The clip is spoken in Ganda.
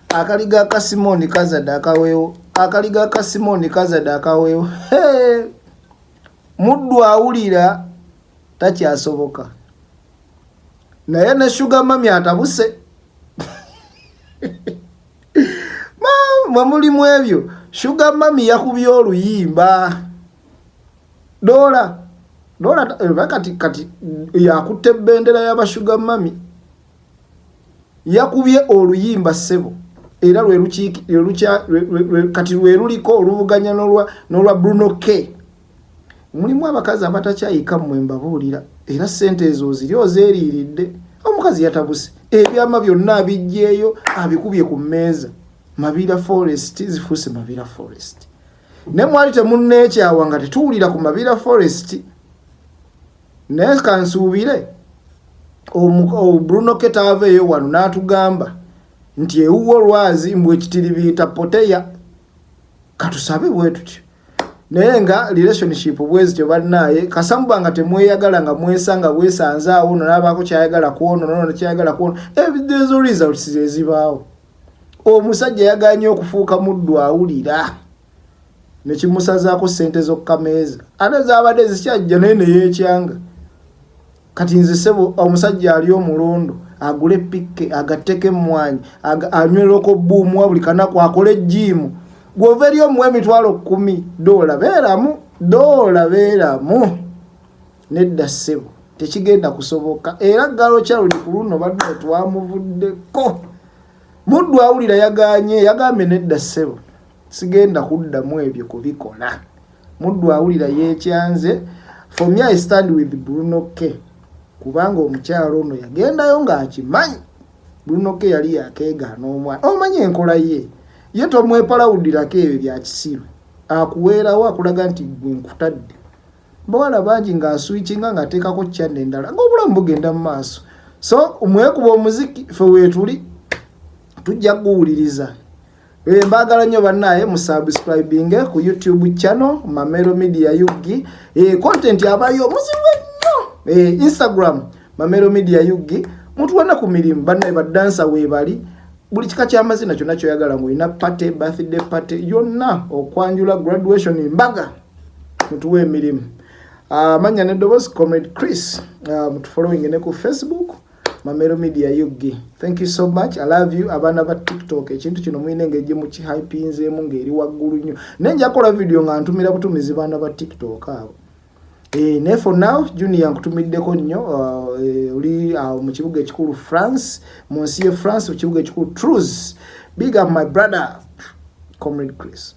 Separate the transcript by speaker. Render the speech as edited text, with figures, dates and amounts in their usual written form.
Speaker 1: akaliga ka Simoni kazada akawewo akaliga ka Simoni kazada akawewo Muddu awulira takyasoboka naye ne sugar mami atabuse mulimu ebyo sugar mami yakubye oluyimba Dorah kati yakutte bendera y'aba sugar mami yakubye oluyimba sebo era kati lweruliko oluvuganya n'olwa Bruno K mulimu abakazi abatakyayika mmwe mbabuulira era sente ezo ziri ozeeriiridde omukazi yatabuse ebyama byonna abijjeeyo abikubye ku mmeeza Mabira Forest zifuuse Mabira Forest ne mwali temunneekyawa nga tetuwulira ku Mabira Forest naye kansuubire Bruno K taaveeyo wano n'atugamba nti ewuwo olwazi mbwe kitiribiita poteya katusabe bwe tutyo naye nga relationship bwezi kyo bannaye kasamba nga temweyagala nga mwesanga bwesanzaawo n'abaako kyayagala kwono n'kyayagala kwono ezo results ezibaawo omusajja yaganye okufuuka Muddu awulira nekimusazaako sente z'okkameeza ate zaabadde zikyajja naye neyeekyanga kati nze sebo omusajja ali omulondo agule pikke agatteko emmwanyi anywereko buumu buli kanaku akole jimu gwova eri omuwa emitwalo 10 Dorah beeramu nedda sebo tekigenda kusoboka era galo kyaludi ku luno badde twamuvuddeko Muddu awulira yagambye nedda sebo sigenda kuddamu ebyo kubikola Muddu awulira yeekyanze for me I stand with Bruno K kubanga omukyalo ono yagendayo ng'akimanyi Bruno K yali yakeegaana omwana omanyi enkola ye tomwepalawudirako ebyo byakisiru akuweerawo akulaga nti gwe nkutadde bawala bangi ng'aswikinga ng'ateekako kyanne endala ng'obulamu bugenda mu maaso so mwekuba omuziki fe weetuli tujja kuwuliriza mbagala nnyo bannaye musubscribinge ku YouTube channel Mamero Media Yugi content abayo muzibu nnyo Instagram Mamero Media Yugi mutuwana ku mirimu bannaye badansa weebali buli kika ky'amazina kyonna kyoyagala ng'olina party birthday party yonna okwanjula graduation mbaga mutuwe emirimu manya neddoboozi Comrade Chris mutufollowing ne ku Facebook Mamero Media Yugi. Thank you so much. I love you. Abana ba TikTok ekintu kino mwine ngeje mu kihypinzeemu ngeri waggulu nnyo. Nenja kola video nga ntumira butumizi bana ba TikTok abo. Ne for now Junior nkutumiddeko nnyo uli mu kibuga ekikulu France, mu nsi ye France mu kibuga ekikulu Toulouse. Big up my brother Comrade Chris.